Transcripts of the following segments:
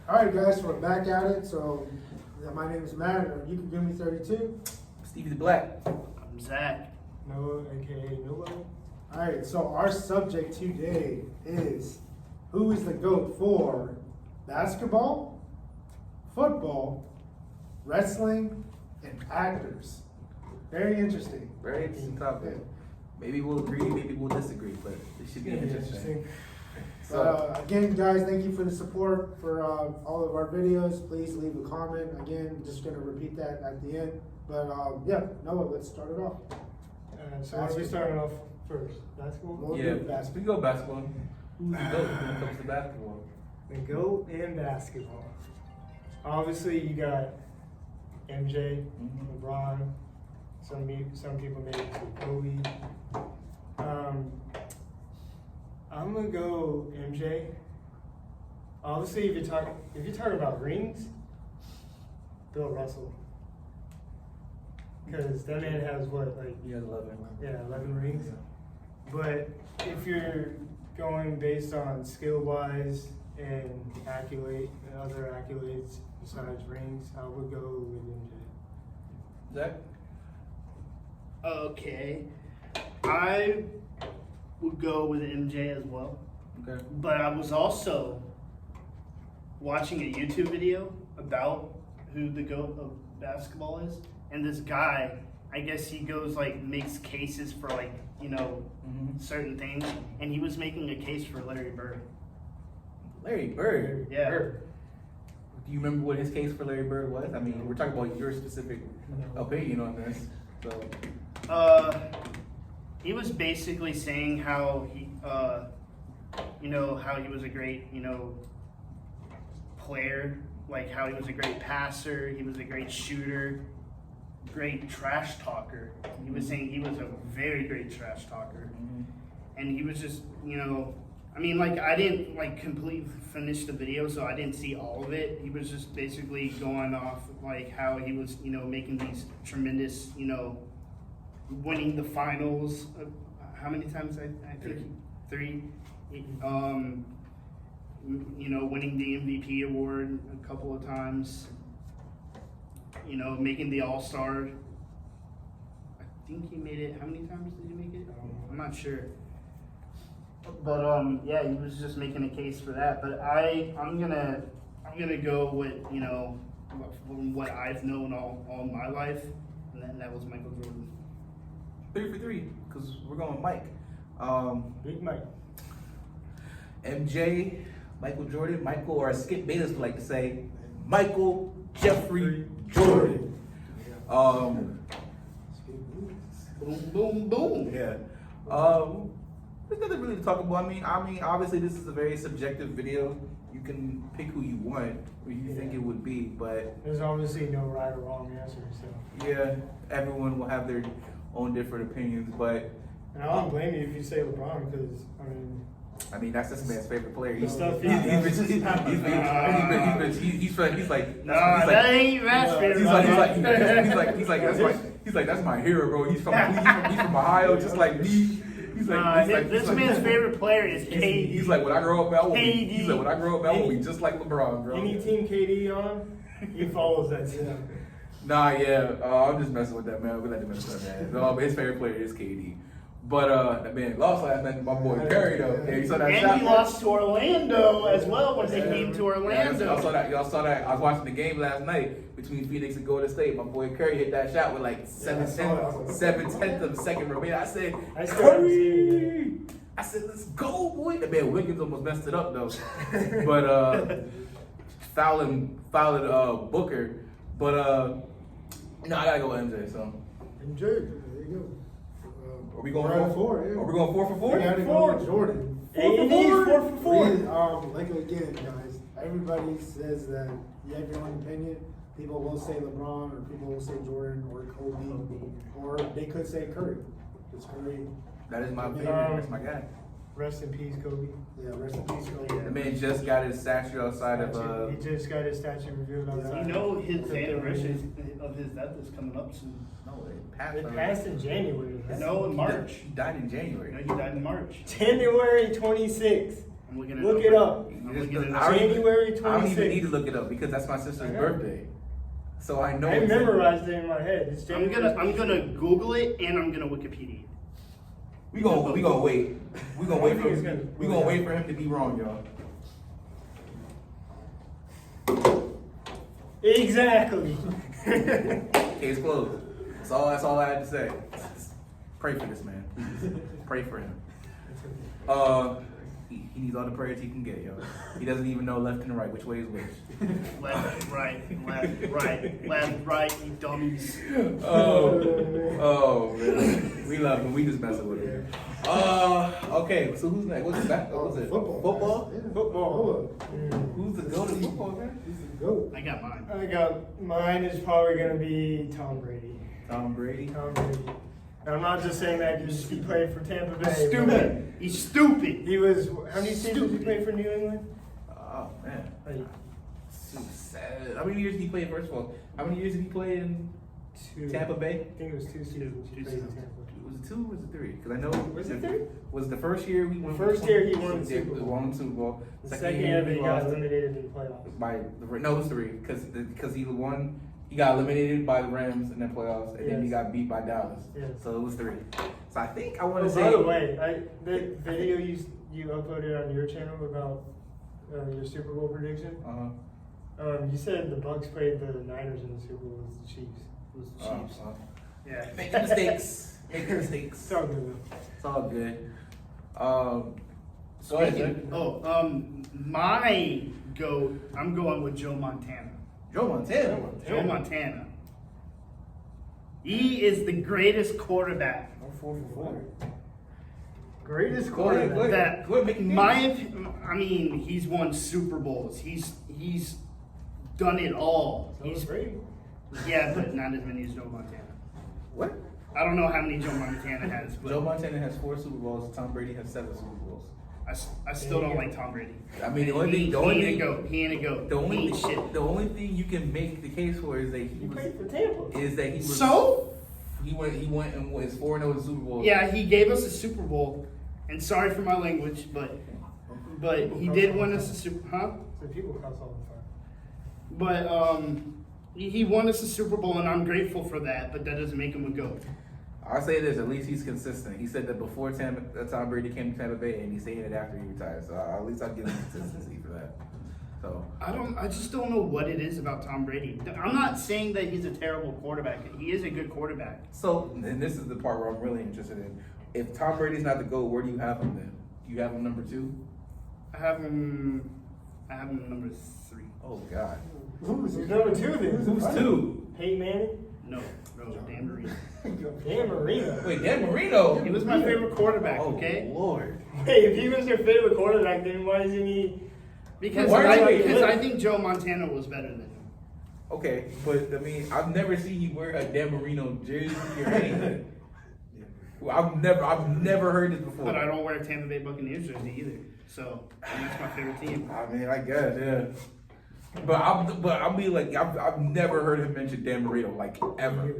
Alright guys, we're back at it. So my name is Matt, or you can give me 32. Stevie the Black. I'm Zach. Noah, aka Noah. Alright, so our subject today is who is the GOAT for basketball, football, wrestling, and actors. Very interesting. Very interesting topic. Maybe we'll agree, maybe we'll disagree, but it should be interesting. So, Again, guys, thank you for the support for all of our videos. Please leave a comment. Again, just going to repeat that at the end. But yeah, Noah, let's start it off. So what are we starting off first? Basketball? We'll yeah, do basketball. we go basketball. Who's the GOAT when it comes to basketball? The GOAT in basketball. Obviously, you got MJ, LeBron. Some people maybe say Kobe. I'm gonna go MJ. Obviously, if you're talking about rings, Bill Russell, because that man has what, like, He has 11. yeah, 11 rings. But if you're going based on skill wise and other accolades besides rings, I would go with MJ. Zach? Okay. I would go with MJ as well. Okay. But I was also watching a YouTube video about who the GOAT of basketball is. And this guy, I guess he goes makes cases for certain things. And he was making a case for Larry Bird. Larry Bird. Yeah. Bird. Do you remember what his case for Larry Bird was? I mean, we're talking about your specific opinion on this. So. He was basically saying how how he was a great, player, like how he was a great passer, he was a great shooter, great trash talker. He was saying he was a very great trash talker. And he was just, I didn't completely finish the video, so I didn't see all of it. He was just basically going off how he was, making these tremendous, winning the finals. How many times? I think three. Winning the MVP award a couple of times. Making the All-Star. I think he made it. How many times did he make it? I'm not sure. But yeah, he was just making a case for that. But I'm gonna go with from what I've known all my life, and that was Michael Jordan. 3 for 3, because we're going Mike. Big Mike. MJ, Michael Jordan, Michael, or as Skip Bayless would like to say, Michael Jeffrey Jordan. Boom, boom, boom. Yeah. There's nothing really to talk about. I mean, obviously this is a very subjective video. You can pick who you want, who you think it would be, but There's obviously no right or wrong answer, so. yeah, everyone will have their own different opinions, but And I don't blame you if you say LeBron, because I mean that's this man's favorite player. The stuff he He's like That ain't favorite. He's like that's my hero, bro. He's from Ohio, just like me. This man's favorite player is KD. He's like, when I grow up, I will KD. be just like LeBron, bro. any team KD on, he follows that team. Nah, yeah, I'm just messing with that, man. We like to mess with that, man. No, but his favorite player is KD. But that man lost last night to my boy Curry, though. Yeah, you saw that shot? And he lost to Orlando as well when they came to Yeah, Orlando. y'all saw that. I was watching the game last night between Phoenix and Golden State. My boy Curry hit that shot with like 7/10 of a second remaining. I said, I still haven't seen Curry! I said, let's go, boy. The man Wiggins almost messed it up, though. But fouling Booker. But no, I gotta go with MJ. So MJ, there you go. are we going We're 4 at 4? Yeah. Are we going 4 for 4? We gotta go with Jordan. 4 for 4. Like again, guys, everybody says that you have your own opinion. People will say LeBron, or people will say Jordan, or Kobe, or they could say Curry. It's Curry. That is my favorite. That's my guy. Rest in peace, Kobe. Yeah, rest in peace, Kobe. The man just got his statue outside of He just got his statue revealed outside. His anniversary of his death is coming up soon. No, it passed. It already. passed in January. No, in March. He died in January. He died in March. January 26th. I'm looking it Look up. it up. I'm looking it I up. don't even- January I don't even 26th. need to look it up because that's my sister's I know. birthday. So I know. I it's- memorized it in my head. It's I'm January gonna Google it and I'm gonna Wikipedia. We gonna wait. We gonna wait I think for it's gonna- we gonna wait for him to be wrong, y'all. Exactly. Case closed. That's all I had to say. Pray for this man. Please. Pray for him. He needs all the prayers he can get, yo. He doesn't even know left and right, which way is which. Left, right, you dummies. Oh man. We love him. We just messing with him. Okay, so who's next? What's that? What was it? Football? Yeah. Football. Who's the go to football, man? He's the GOAT. I got mine. I got mine is probably gonna be Tom Brady. Tom Brady. Tom Brady. And I'm not just saying that because he played for Tampa Bay. He's stupid. He's stupid. He was how many seasons he played for New England? Oh man. Like So sad. How many years did he play? First of all, how many years did he play in two. Tampa Bay? I think it was 2 seasons he Two played in seasons. Tampa. Was it 2 or was it 3? Because I know Was it 3? Was the first year we won? First year he won the Yeah, Super Bowl. Won the Super Bowl. The second year he got lost eliminated in the playoffs. by no, it was 3 because he won. He got eliminated by the Rams in the playoffs, and then he Yes. got beat by Dallas. Yes. So it was 3. So I think I want Oh, to say. by the way, the video you uploaded on your channel about your Super Bowl prediction. You said the Bucks played the Niners in the Super Bowl. It was the Chiefs. It was the Chiefs. Yeah. Making mistakes. Making mistakes. It's all good. It's all good. Go ahead, Jay. My GOAT, I'm going with Joe Montana. Joe Montana. Joe Montana. He is the greatest quarterback. 4 for 4. Greatest Go ahead, quarterback. That Go ahead, make it I mean, he's won Super Bowls. He's done it all. So was He's Brady. yeah, but not as many as Joe Montana. What? I don't know how many Joe Montana has, but Joe Montana has 4 Super Bowls. Tom Brady has 7 Super Bowls. I still don't like Tom Brady. I mean, the only He thing, the only ain't a thing, goat. He ain't a goat. the He only ain't thing, shit. the only thing you can make the case for is that He played for Tampa. he was. So He went and was 4-0 in Super Bowl. yeah, he gave us a Super Bowl, and sorry for my language, but he did win us a Super. Huh? So people cuss all the time. But he won us a Super Bowl, and I'm grateful for that. But that doesn't make him a goat. I'll say this: at least he's consistent. He said that before Tom Brady came to Tampa Bay, and he's saying it after he retired. So at least I'll give him consistency for that. So I just don't know what it is about Tom Brady. I'm not saying that he's a terrible quarterback. He is a good quarterback. So, and this is the part where I'm really interested in. If Tom Brady's not the GOAT, where do you have him then? Do you have him number 2? I have him number 3. Oh God. Who's number 2 then? Who's 2? Peyton Manning? No, Dan Marino. Dan Marino. Wait, Dan Marino. He was my favorite quarterback. Oh Okay. Lord. Hey, if he was your favorite quarterback, then why isn't he? Because Why are you- I think Joe Montana was better than him. Okay, but I mean, I've never seen you wear a Dan Marino jersey or anything. Well, I've never heard this before. But I don't wear a Tampa Bay Buccaneers jersey either. So and that's my favorite team. I mean, I guess, yeah. But I'll be like, I've never heard him mention Dan Marino, like, ever.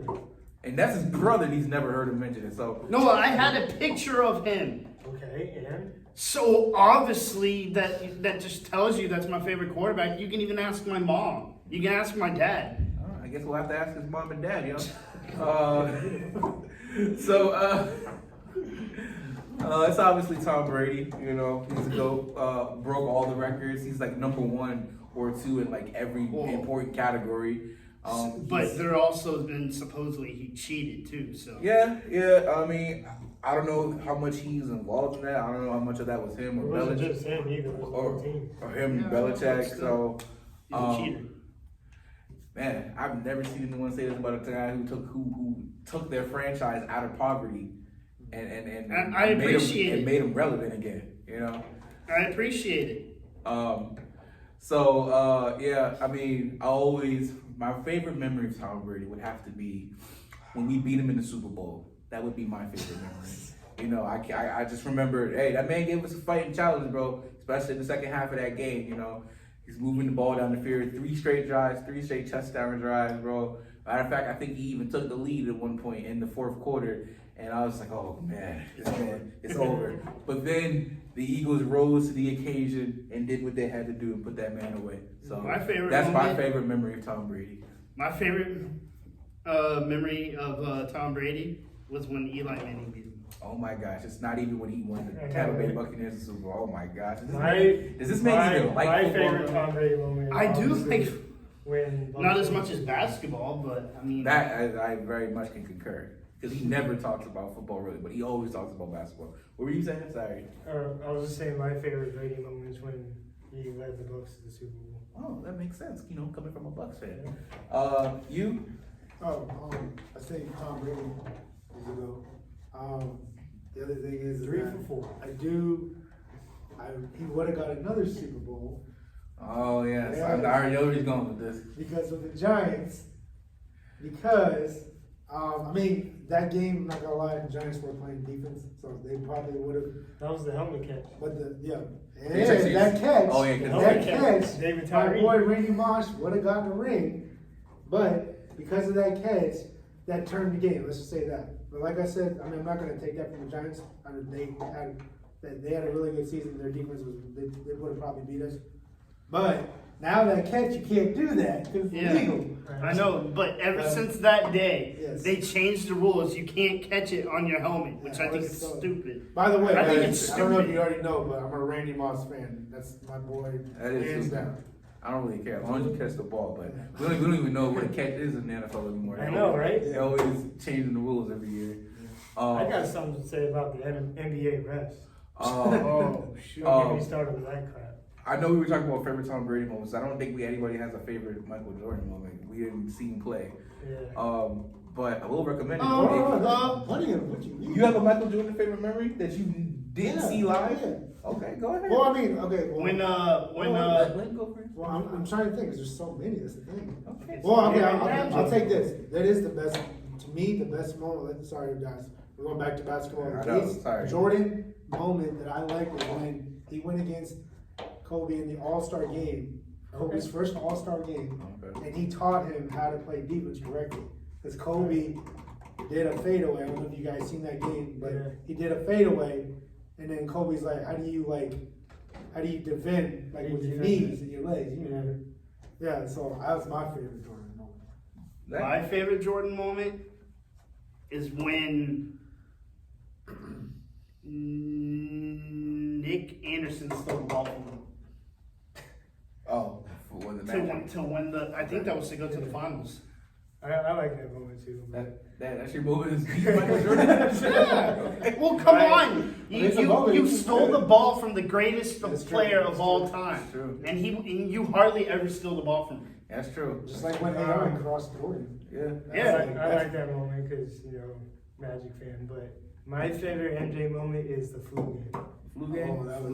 And that's his brother, and he's never heard him mention it, so. No, I had a picture of him. Okay, and? So obviously that just tells you that's my favorite quarterback. You can even ask my mom. You can ask my dad. I guess we'll have to ask his mom and dad, you know? It's obviously Tom Brady, you know, he's a GOAT, broke all the records. He's like number 1 or 2 in like every important category. But there also been supposedly he cheated too. So Yeah. I mean, I don't know how much he's involved in that. I don't know how much of that was him It or wasn't Belichick just him either. It was the whole team. or him, Yeah, Belichick. but So, he's a cheater. man, I've never seen anyone say this about a guy who took their franchise out of poverty and I made appreciate him, it. and made him relevant again. You know. I appreciate it. Yeah, I mean, my favorite memory of Tom Brady would have to be when we beat him in the Super Bowl. That would be my favorite memory. You know, I just remember, hey, that man gave us a fighting challenge, bro, especially in the second half of that game, you know. He's moving the ball down the field, 3 straight drives, 3 straight touchdown drives, bro. Matter of fact, I think he even took the lead at one point in the 4th quarter, And I was like, oh man, it's over. But then the Eagles rose to the occasion and did what they had to do and put that man away. So that's my favorite memory of Tom Brady. My favorite memory of Tom Brady was when Eli Manning beat him. Oh my gosh, it's not even when he won the Tampa Bay Buccaneers the Super Bowl. Oh my gosh. Does this make you even like my football? favorite Tom Brady moment? I do obviously, think when not as much as basketball, but I mean That I very much can concur. Because he never talks about football really, but he always talks about basketball. What were you saying? Sorry. I was just saying my favorite Brady moment is when he led the Bucks to the Super Bowl. Oh, that makes sense. You know, coming from a Bucks fan. You? I say Tom Brady years ago. The other thing is 3 that for 4. he would have got another Super Bowl Oh yes, Yeah. I already know where he's going with this. because of the Giants. Because I mean that game, I'm not gonna lie, the Giants were playing defense, so they probably would have. That was the helmet catch. But Yeah, and that catch, Oh, yeah, 'cause that helmet catch, David my Tyree. boy Randy Moss would have gotten the ring, but because of that catch, that turned the game. Let's just say that. But like I said, I mean, I'm not gonna take that from the Giants. I mean, they had a really good season. Their defense was they would have probably beat us. But now that catch, you can't do that because it's Yeah. illegal. I know, but ever since that day, Yes. they changed the rules. You can't catch it on your helmet, which Yeah, I think it's is so- stupid. By the way, I think guys, it's I don't know if stupid. you already know, but I'm a Randy Moss fan. That's my boy, That is hands stupid. down. I don't really care as long as you catch the ball. But we don't even know what a catch is in the NFL anymore. I know, right? They always changing the rules every year. I got something to say about the NBA refs. Oh, shoot. Don't get me started with that crap. I know we were talking about favorite Tom Brady moments. I don't think anybody has a favorite Michael Jordan moment. We didn't see him play. Yeah. But I will recommend it. Oh, plenty of what you need. You have a Michael Jordan favorite memory that you didn't Yeah, see live? yeah. Okay, go ahead. Well, I mean, okay. Well, Let go first. well, I'm trying to think. 'Cause there's so many. That's the thing. Okay. Well, okay, Yeah. I'll take this. That is the best, to me, the best moment. Sorry, guys. We're going back to basketball. I The know, least sorry. Jordan moment that I like was when he went against Kobe in the All-Star game, Kobe's first All-Star game, Okay. and he taught him how to play defense correctly. Because Kobe did a fadeaway. I don't know if you guys seen that game, but Yeah. he did a fadeaway, and then Kobe's like, how do you defend, like, How do you with your defend knees it? and your legs, you know? Yeah, so that was my favorite Jordan moment. My favorite Jordan moment is when Nick Anderson stole the ball from him Oh, for when the match. to win the. I think that was to go to the finals. I like that moment too. That's your moment is Michael Jordan. Yeah. Well, come Right. on. It's a moment. You stole the ball from the greatest That's true. player That's of all true. time, That's true. and you hardly ever steal the ball from him. That's true. Just like when AI crossed Jordan. Yeah. Yeah. I like that moment because, Magic fan. But my favorite MJ moment is the flu game. Flu Oh,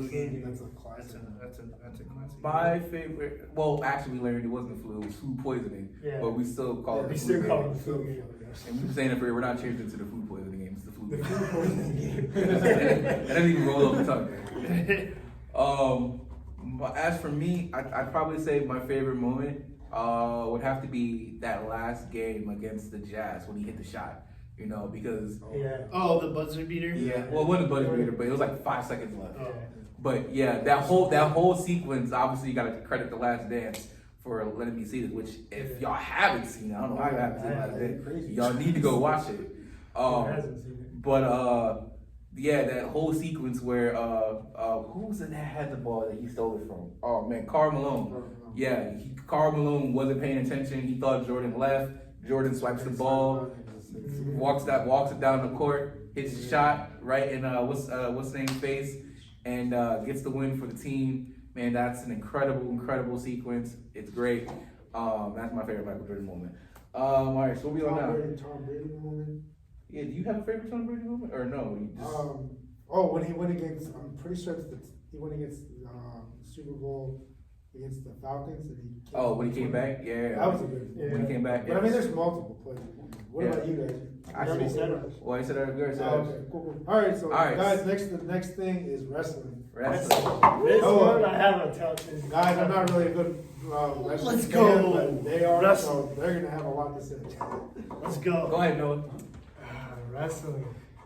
game. that's a That's classic. that's a classic. My favorite. Well, actually, we learned it wasn't the flu. It was food poisoning. Yeah. But we still call it We the still flu call game. it the flu game. And we're saying it for we're not changing it to the food poisoning game. It's the flu The game. flu poisoning game. That doesn't even roll off the tongue. As for me, I'd probably say my favorite moment would have to be that last game against the Jazz when he hit the shot. Because Yeah. Oh, the buzzer beater. well, it wasn't a buzzer beater, but it was like 5 seconds left. Oh. But yeah, that whole sequence. Obviously, you got to credit The Last Dance for letting me see it. Which, if y'all haven't seen it, I don't know why you haven't seen The Last Dance. Crazy. Y'all need to go watch it. Who hasn't seen it? But yeah, that whole sequence where who was it that had the ball that he stole it from? Oh man, Karl Malone. Yeah, Karl Malone wasn't paying attention. He thought Jordan left. Jordan swipes the ball, walks it down the court, hits a shot right in what's his name's face, and gets the win for the team. Man, that's an incredible sequence. It's great. That's my favorite Michael Jordan moment. All right, so what we on now? Tom Brady moment. Yeah, do you have a favorite Tom Brady moment or no? You just, When he went against, I'm pretty sure he went against Super Bowl against the Falcons, and when he came back, yeah. That was a good. Yeah. When he came back, But I mean, there's multiple plays. What Yeah. about you guys? I already said it. Well, I said that. We already said Oh, that. okay, cool. All right, so All right. guys, the next thing is wrestling. Wrestling. This Oh. one I haven't touched. Guys, I'm not really a good wrestling Let's fan, go. but they are, Wrestling. so they're gonna have a lot to say. Let's go. Go ahead, Noah. Wrestling.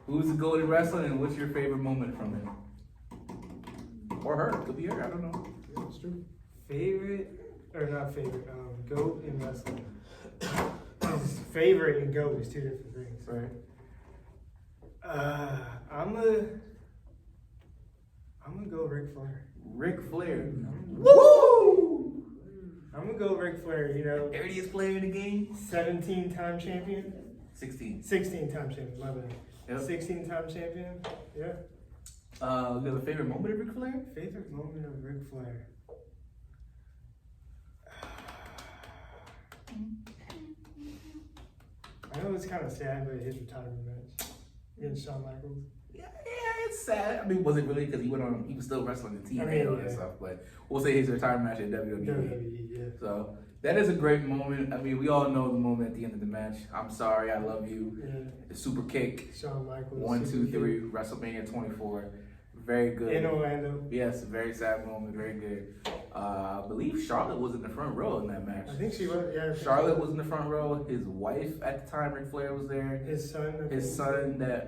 Who's the GOAT in wrestling, and what's your favorite moment from him? Or her? Could be her. I don't know. Yeah, it's true. Favorite, or not favorite, GOAT in wrestling. Favorite and GOAT is two different things. Right. I'm gonna go Ric Flair. Ric Flair. Woo! I'm gonna go Ric Flair, you know, 30th player in the game. 17-time champion. 16. 16-time champion, my bad. Yep. 16-time champion. Yeah. You have a favorite moment of Ric Flair? Favorite moment of Ric Flair. I know it's kind of sad, but his retirement match against Shawn Michaels. Yeah, it's sad. I mean, was it really? Because he was still wrestling in TNA I mean, and yeah. stuff. But we'll say his retirement match in WWE. WWE, yeah. So that is a great moment. I mean, we all know the moment at the end of the match. I'm sorry, I love you. Yeah. The super kick. Shawn Michaels. 1, 2, Super 3. WrestleMania 24. Very good. In Orlando. Yes, very sad moment. Very good. I believe Charlotte was in the front row in that match. I think she was. Yeah. I think Charlotte she was in the front row. His wife at the time, Ric Flair, was there. His son. I His think. son that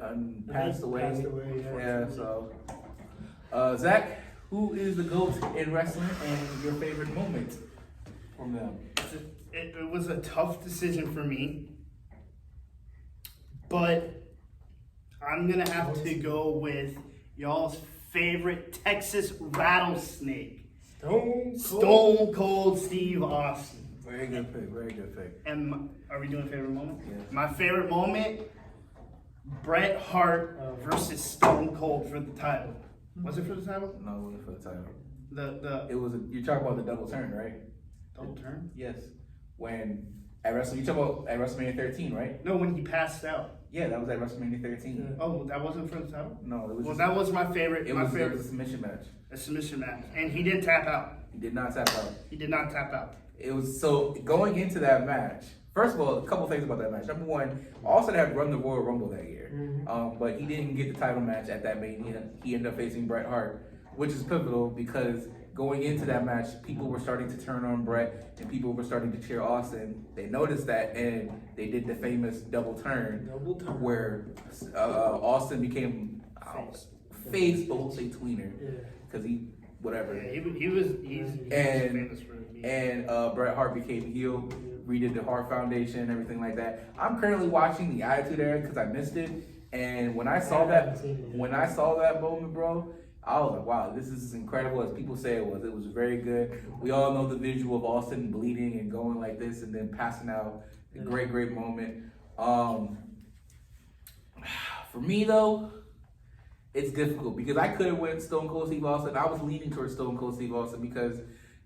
passed away. Passed away. Yeah, so. Zach, who is the GOAT in wrestling and your favorite moment from them? It was a tough decision for me, but I'm gonna have to go with y'all's favorite Texas rattlesnake, Stone Cold Steve Austin. Very good pick. Very good pick. And are we doing favorite moment? Yes. My favorite moment: Bret Hart versus Stone Cold for the title. Was it for the title? No, it wasn't for the title. The It was. You're talking about the double turn, right? double turn? Yes. When at you talking about at WrestleMania 13, right? No, when he passed out. Yeah, that was at WrestleMania 13. Oh, that wasn't for the title. No, it was. Well, just, that was my favorite. it my was favorite a submission match. a submission match, and he didn't tap out. He did not tap out. He did not tap out. It was so going into that match. First of all, a couple things about that match. Number one, Austin had run the Royal Rumble that year, but he didn't get the title match at that Mania. He ended up facing Bret Hart, which is pivotal because going into that match, people were starting to turn on Bret and people were starting to cheer Austin. They noticed that and they did the famous double turn, where Austin became face, but we'll say tweener because he whatever. Yeah, he's And- famous for being. And Bret Hart became heel, redid the Hart Foundation, everything like that. I'm currently watching the Attitude Era because I missed it, and when I saw that moment, bro, I was like, wow, this is incredible as people say it was. It was very good. We all know the visual of Austin bleeding and going like this and then passing out. A great, great moment. For me though, it's difficult because I could have went Stone Cold Steve Austin. I was leaning towards Stone Cold Steve Austin because,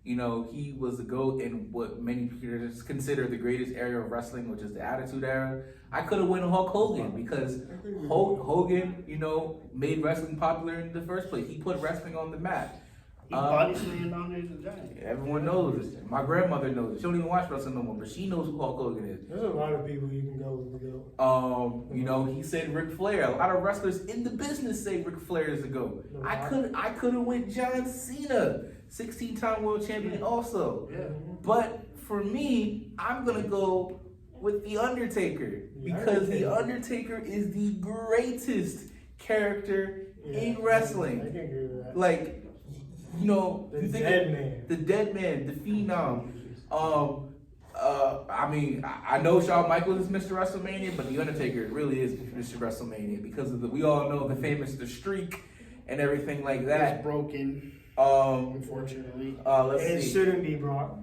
you know, he was the GOAT in what many people consider the greatest era of wrestling, which is the Attitude Era. I could have went Hulk Hogan because Hogan, you know, made wrestling popular in the first place. He put wrestling on the map. He body slammed Andre the Giant. Everyone knows it. My grandmother knows it. She don't even watch wrestling no more, but she knows who Hulk Hogan is. There's a lot of people you can go with the GOAT. You know, he said Ric Flair. A lot of wrestlers in the business say Ric Flair is the GOAT. I could have went John Cena, 16-time world champion also. Yeah. But for me, I'm gonna go with The Undertaker because The Undertaker is the greatest character in wrestling. I can agree with that. Like, you know, The you think Dead of Man. the Dead Man, the Phenom. I mean, I know Shawn Michaels is Mr. WrestleMania, but The Undertaker really is Mr. WrestleMania because of we all know the famous The Streak and everything like It's that. broken, Let's unfortunately. And it see. shouldn't be Brock.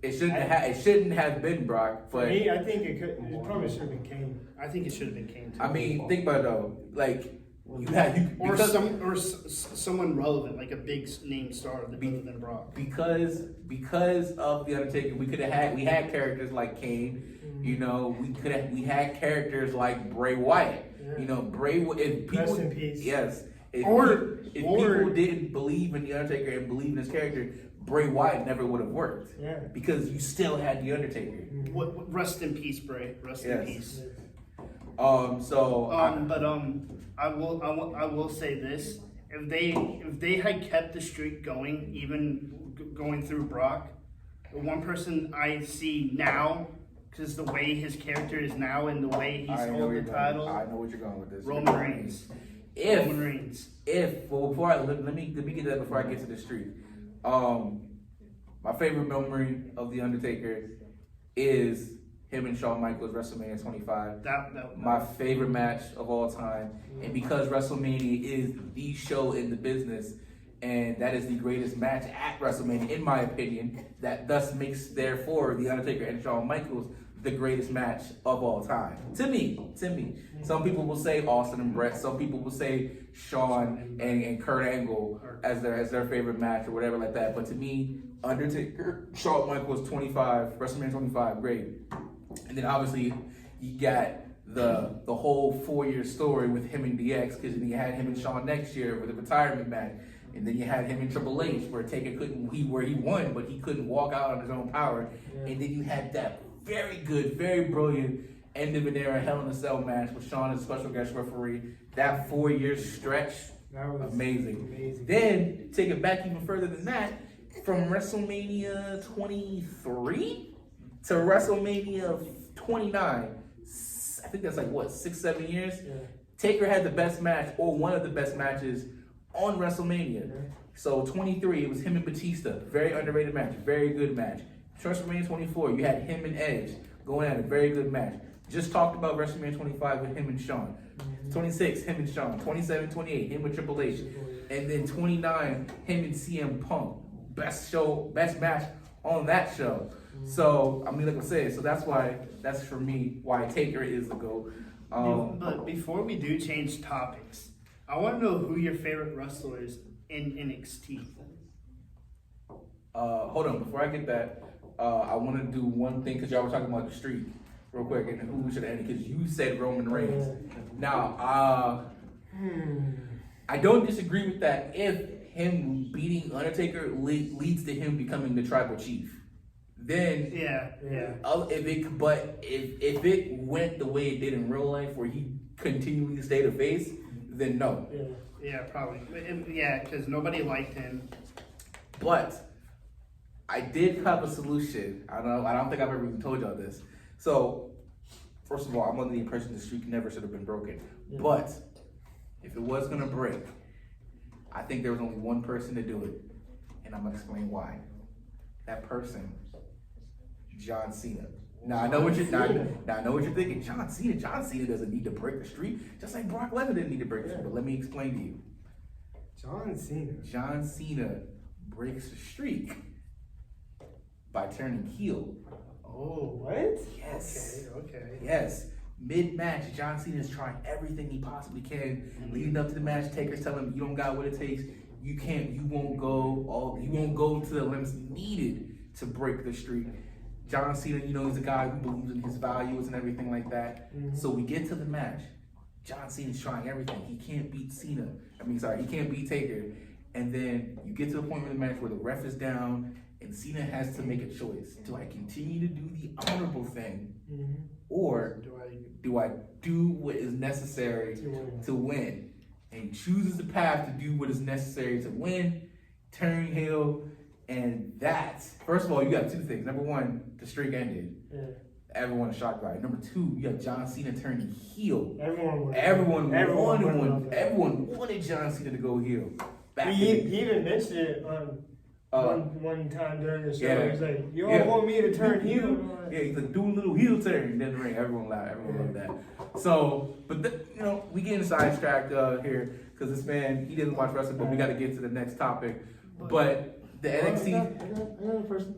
It shouldn't have been Brock, For but me, I think it probably should have been Kane. I think it should have been Kane too. I mean, think about it though. Like or because someone relevant, like a big name star other than Brock. because of The Undertaker, we had characters like Kane. You know, we had characters like Bray Wyatt. Yeah. You know, if people, Rest in peace. Yes. If Or- people didn't believe in The Undertaker and believe in his character, Bray Wyatt never would have worked. Yeah. Because you still had The Undertaker. What? Rest in peace, Bray. Rest in Yes. peace. I will say this: if they had kept the streak going, even going through Brock, the one person I see now because the way his character is now and the way he's I know where held you're the going. title. I know what you're going with this. Roman Reigns. If Roman Reigns. well, before let me get that before I get to the streak. My favorite memory of the Undertaker is him and Shawn Michaels WrestleMania 25. My favorite match of all time, and because WrestleMania is the show in the business, and that is the greatest match at WrestleMania, in my opinion, that thus makes therefore the Undertaker and Shawn Michaels the greatest match of all time. To me. Some people will say Austin and Brett. Some people will say Shawn and Kurt Angle as their favorite match or whatever like that. But to me, Undertaker, Shawn Michaels 25, WrestleMania 25, great. And then obviously you got the whole 4-year story with him and DX, because then you had him and Shawn next year with a retirement match. And then you had him and Triple H where Taker where he won, but he couldn't walk out on his own power. Yeah. And then you had that very good, very brilliant end of an era Hell in a Cell match with Shawn as special guest referee. That 4-year stretch, that was amazing. Then take it back even further than that, from WrestleMania 23 to WrestleMania 29. I think that's like what, 6-7 years. Yeah. Taker had the best match, or one of the best matches, on WrestleMania. Yeah. So 23, it was him and Batista. Very underrated match, very good match. WrestleMania 24, you had him and Edge going at a very good match. Just talked about WrestleMania 25 with him and Shawn. 26, him and Shawn. 27, 28, him with Triple H. And then 29, him and CM Punk. Best match on that show. So, I mean, like I said, so that's for me why Taker is the GOAT. But before we do change topics, I want to know who your favorite wrestler is in NXT. Hold on, before I get that, I want to do one thing, because y'all were talking about the streak real quick and who we should end, because you said Roman Reigns. Now, I don't disagree with that if him beating Undertaker leads to him becoming the tribal chief. Then if it went the way it did in real life, where he continually stayed a face, then no. Yeah, probably. Yeah, because nobody liked him. But I did have a solution. I don't think I've ever even told y'all this. So, first of all, I'm under the impression the streak never should have been broken. Yeah. But if it was gonna break, I think there was only one person to do it, and I'm gonna explain why. That person, John Cena. Now I know what you're thinking. John Cena doesn't need to break the streak, just like Brock Lesnar didn't need to break the streak. But let me explain to you. John Cena breaks the streak by turning heel. Oh, what? Yes. Okay. Yes. Mid-match, John Cena is trying everything he possibly can. Leading up to the match, Taker's telling him, you don't got what it takes. You won't go to the limits needed to break the streak. John Cena, he's a guy who believes in his values and everything like that. Mm-hmm. So we get to the match. John Cena's trying everything. He can't beat he can't beat Taker. And then you get to the point in the match where the ref is down and Cena has to make a choice. Do I continue to do the honorable thing, or do I do what is necessary to win? And he chooses the path to do what is necessary to win, turn heel, and that's, first of all, you got two things. Number one, the streak ended. Yeah. Everyone was shocked by it. Number two, you got John Cena turning heel. Everyone wanted John Cena to go heel. He even mentioned it one time during the show. Yeah. He was like, you all want me to turn heel? Yeah, he's like, do a little heel turn in the ring. Everyone laughed. Everyone loved that. So, but we getting sidetracked here, because this man, he didn't watch wrestling, but we got to get to the next topic. But the NXT. I got a person.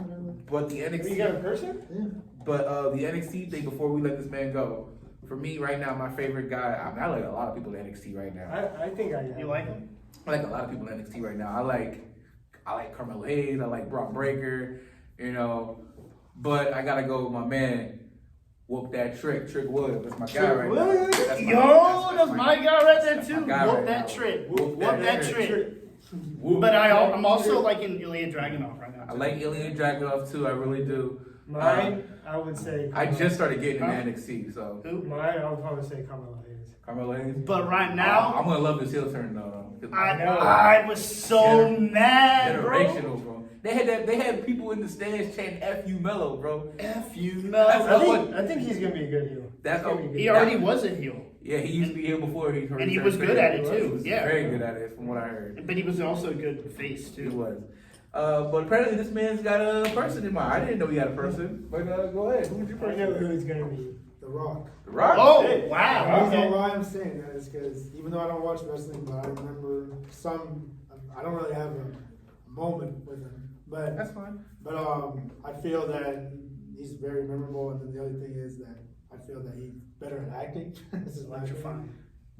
But the NXT. You got a person? Yeah. But the NXT thing, before we let this man go, for me right now, my favorite guy, I like a lot of people in NXT right now. I think you like him? I like a lot of people in NXT right now. I like Carmelo Hayes. I like Brock Breaker. But I gotta go with my man. Whoop that Trick Williams. That's my guy right now. That's my guy right there too. Whoop that Trick. Whoop that Trick. But I'm also liking Ilya Dragunov right now. I like Ilya Dragunov too. I really do. Mine, I would say. I just started getting into NXT, so. Who? Mine, I would probably say Carmelo Hayes. Carmelo Hayes. But right now, I'm gonna love this heel turn though. I was so mad, bro. Generational, bro. They had people in the stands chanting "F you, Mello," bro. F you, That's Mel. I think he's gonna be a good heel. That's He's gonna be a good He heel. already was a heel, Yeah, he used to be here before he. And he was good at it, too. He was Yeah. very good at it, from what I heard. but he was also a good face He too. was. But apparently this man's got a person in mind. I didn't know he had a person. But go ahead. Who's your I know person? who he's gonna be. The Rock. The Rock. Oh The wow! reason Okay. why I'm saying that is because even though I don't watch wrestling, but I remember I don't really have a moment with him, but That's fine. I feel that he's very memorable, and then the other thing is that I feel that he's better at acting. This is my opinion. Electrifying.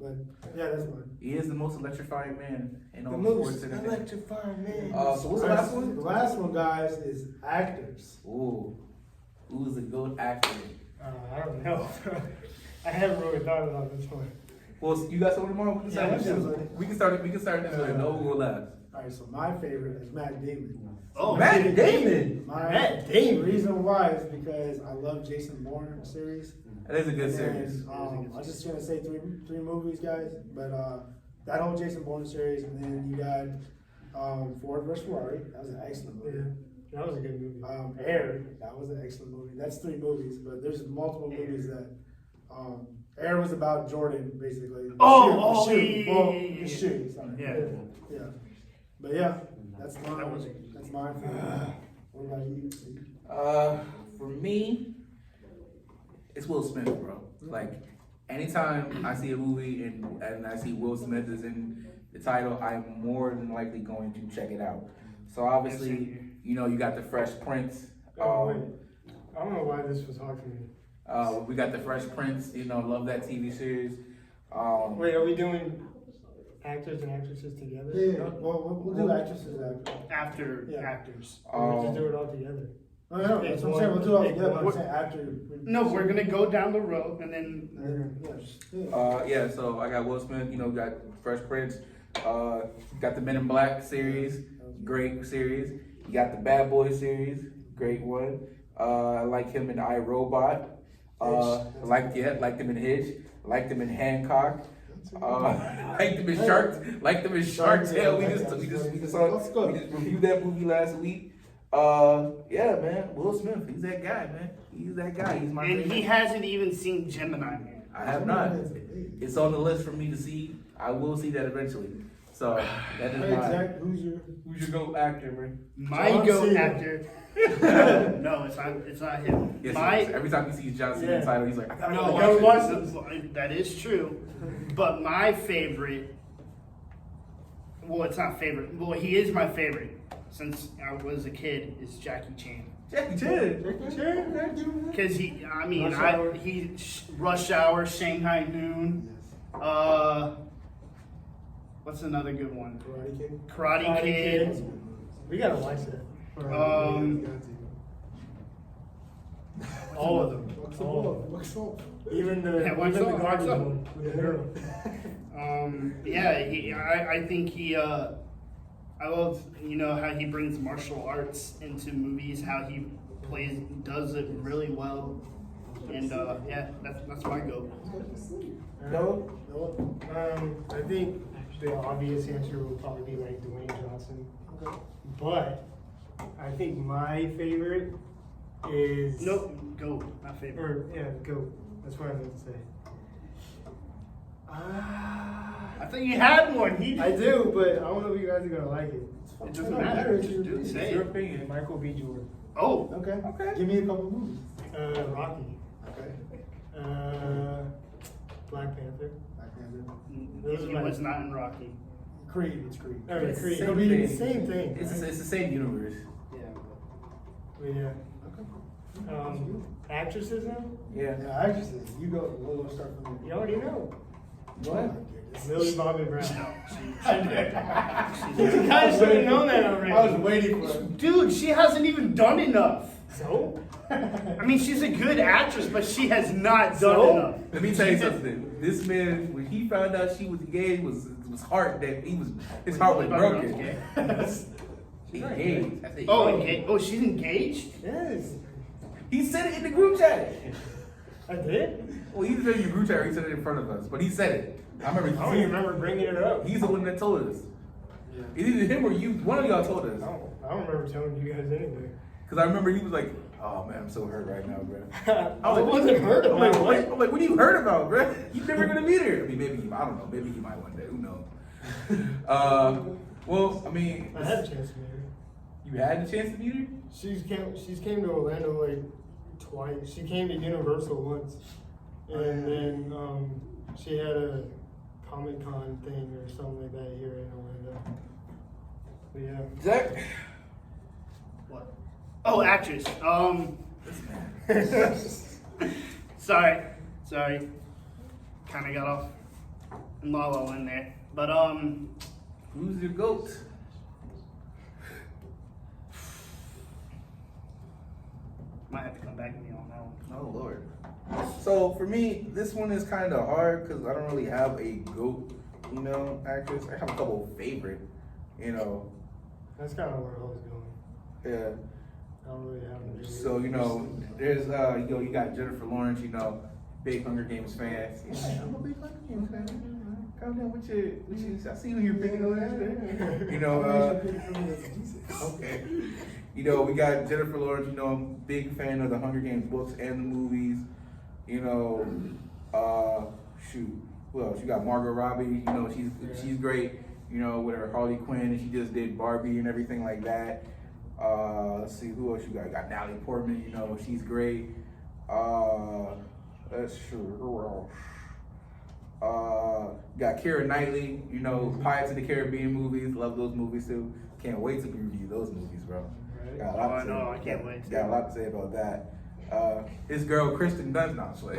But yeah, that's fine. He is the most electrifying man in all The sports. most entertainment. electrifying man. So what's the last one? The last one, guys, is actors. Ooh, who's a good actor? I don't know. I haven't really thought about this one. Well, you got something more? We can start Yeah, this yeah. one. We can start this one. No, we'll go last. All right, so my favorite is Matt Damon. Oh, Matt Damon. Matt The Damon. reason why is because I love Jason Bourne series. That is a good And, series. I'm just gonna say three movies, guys. But that whole Jason Bourne series, and then you got Ford vs Ferrari. That was an excellent Yeah, movie. that was a good movie. Air. That was an excellent movie. That's three movies, but there's multiple movies that. Air was about Jordan, basically. Oh, Shoot. yeah, Well, yeah, yeah, the yeah. shoe. Sorry. Yeah. Yeah. But yeah, that's mine. That was- That's mine. What about you? For me, it's Will Smith, bro. Like, anytime I see a movie and I see Will Smith is in the title, I'm more than likely going to check it out. So obviously, you know, you got the Fresh Prince. Oh, wait. I don't know why this was hard for me. We got the Fresh Prince. You know, love that TV series. Wait, are we doing actors and actresses together? Yeah. Well, we'll do actresses after. After Yeah. actors. Or we just do it all together? No, that's what I'm saying. We'll do it all together. But I'm saying after. No, we're gonna go down the road and then. Yeah, so I got Will Smith, you know, got Fresh Prince, got the Men in Black series, great series. You got the Bad Boys series, great one. I like him in iRobot. Liked him in Hitch. Liked him in Hancock. Liked him in Shark Tale. We just reviewed that movie last week. Yeah, man, Will Smith, he's that guy, man. He's that guy. He's my And favorite. he hasn't even seen Gemini Man. I have not. It's on the list for me to see. I will see that eventually. So that is Hey, my. Zach, who's your GOAT actor, man? My John GOAT Cena. actor. No, it's not him. Yes, My every time he sees John Cena Yeah. title, he's like, I gotta no, go gotta watch watch this. that is true. But my favorite, well, it's not favorite. Well, he is my favorite since I was a kid. Is Jackie Chan. Jackie Chan. Because Rush Hour, Shanghai Noon. What's another good one? Karate Kid? Karate Kid. We gotta watch that. All of them. What's the Oh. ball? What's up? Even the, Yeah, watch even the out, garbage watch out. one with the girl. I think I love, how he brings martial arts into movies, how he does it really well. And that's my go. No. I think the obvious answer would probably be like Dwayne Johnson. But I think my favorite is Nope, go, not favorite. go. That's what I meant to say. I thought you had one. I do, but I don't know if you guys are gonna like it. It doesn't matter. Just do It's say your it. opinion. Michael B. Jordan. Oh, Okay. Okay. Give me a couple movies. Rocky. Okay. Black Panther. Black Panther. he was not in Rocky. Creed. It's Creed. Creed. Same Creed. thing. Same thing. It's the same universe. Yeah. But yeah. Okay. Actresses now? Yeah. Yeah, actresses. You go. We'll start from You there. already know. What? Millie Bobby Brown. I You guys should have known that already. was waiting for it. Dude, she hasn't even done enough. So? I mean, she's a good actress, but she has not done So? enough. Let me tell you something. This man, when he found out she was gay, was heart that his heart was broken. He engaged. I said, Oh, yo. engaged. Oh, she's engaged. Yes. He said it in the group chat. I did? Well, he didn't say it in the group chat. He said it in front of us, but he said it. I remember. I don't even remember bringing it up. He's the one that told us. It's either him or you. One of y'all told us. I don't remember telling you guys anything. Because I remember he was like, "Oh man, I'm so hurt right now, bro." I wasn't hurt I'm like, about what? it. I'm like, what are you hurt about, bro? You're never gonna meet her. I mean, maybe I don't know. Maybe he might one day. Who knows? Well, I mean, I had a chance to meet her. you had the chance to meet her. She's came to Orlando like twice. She came to Universal once, and then she had a Comic Con thing or something like that here in Orlando. But yeah. Zach. What? Oh, actress. This man. Sorry. Kind of got off in La La Land there, but Who's your goat? might have to come back to me on that one. Oh Lord. So for me, this one is kind of hard because I don't really have a goat, actress. I have a couple favorite, That's kind of where I was going. Yeah. I don't really have any. So there's you got Jennifer Lawrence, big Hunger Games fan. Yeah, I'm a big Hunger Games fan. Calm down with your I see you picking on that. Okay. We got Jennifer Lawrence, I'm a big fan of the Hunger Games books and the movies. Shoot. Who else? You got Margot Robbie, she's great, with her Harley Quinn, and she just did Barbie and everything like that. Let's see, who else you got? You got Natalie Portman, she's great. That's true. Who else? Got Keira Knightley, Pirates of the Caribbean movies. Love those movies too. Can't wait to review those movies, bro. Got a lot to say. I can't wait. Got a lot to say about that. His girl Kristen Dunst, not Slay.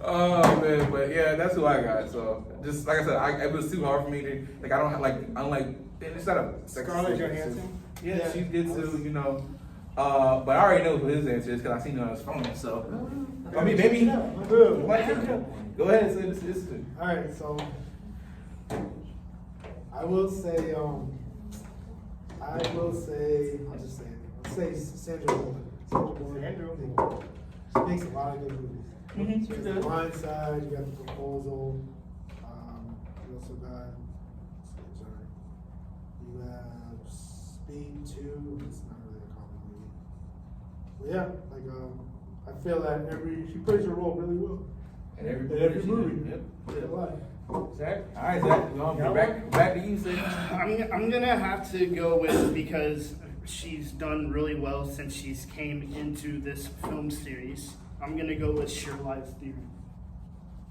Oh man, but yeah, that's who I got. So just like I said, it was too hard for me to I don't have it's not a Scarlett Johansson? Yeah, she did too, but I already know who his answer is because I seen it on his phone. So I mean, maybe go ahead. Say this. All right, so I will say, I'll just say it. I'll say Sandra Bullock. Sandra Bullock. She makes a lot of good movies. Mhm, She she has does. The Blind Side, you got The Proposal. You also got, you have Speed 2. It's not really a comedy movie. But yeah, I feel that she plays her role really well. And every In every movie. Yep. A lot. Zach. All right, Zach. Back to you, Zach. I'm gonna have to go with, because she's done really well since she's came into this film series. I'm gonna go with Charlize Theron.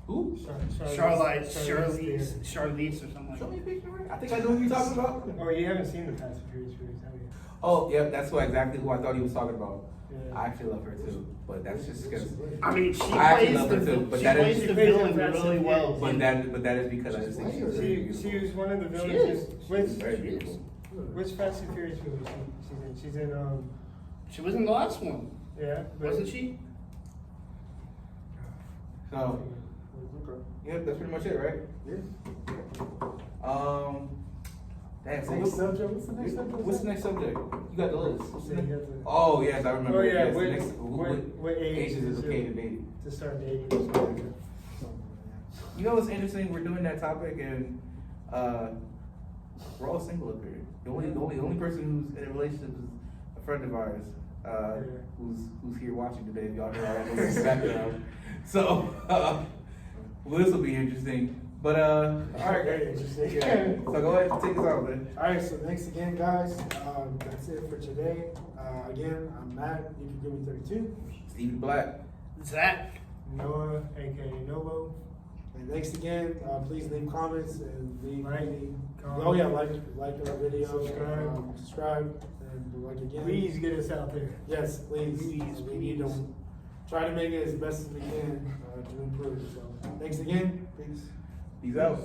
Who? Charlize or something like Show me a that. picture. I think I know who you're talking about. Oh, you haven't seen the Fast and Furious series, have you? Oh, yeah, that's exactly who I thought he was talking about. Yeah. I actually love her too, but that's just because. I mean, she I actually plays love her too, but she that is- plays she the plays villain in Fast and really well. Furious. But that is because I just think she's very beautiful. She was one of the She villains. is. Very beautiful. Which Fast and Furious movie she's in? She's in She was in the last one, yeah, wasn't she? So, yeah, that's pretty much it, right? Yeah. Damn, so Next subject, what's the next subject? what's the next subject? You got the list. What's the Yeah, next? you got the- Oh, yes, I remember. Oh yeah, Yes, the what, next- what age is okay to date? to start dating or something like that? You know what's interesting? We're doing that topic and we're all single up here. The only person who's in a relationship is a friend of ours, who's here watching today. If y'all hear all that noise in the background. So well, this will be interesting. But all right, Very interesting. Yeah. So go ahead and take us out, man. All right, so thanks again, guys. That's it for today. Again, I'm Matt. You can give me 32. Stevie Black. Zach. Noah, aka Novo. And thanks again. Please leave comments and leave. Like, comment. Oh yeah, like our video, Subscribe. and like again. Please get us out there. Yes, please. We need to try to make it as best as we can to improve. So thanks again. Peace. Peace out.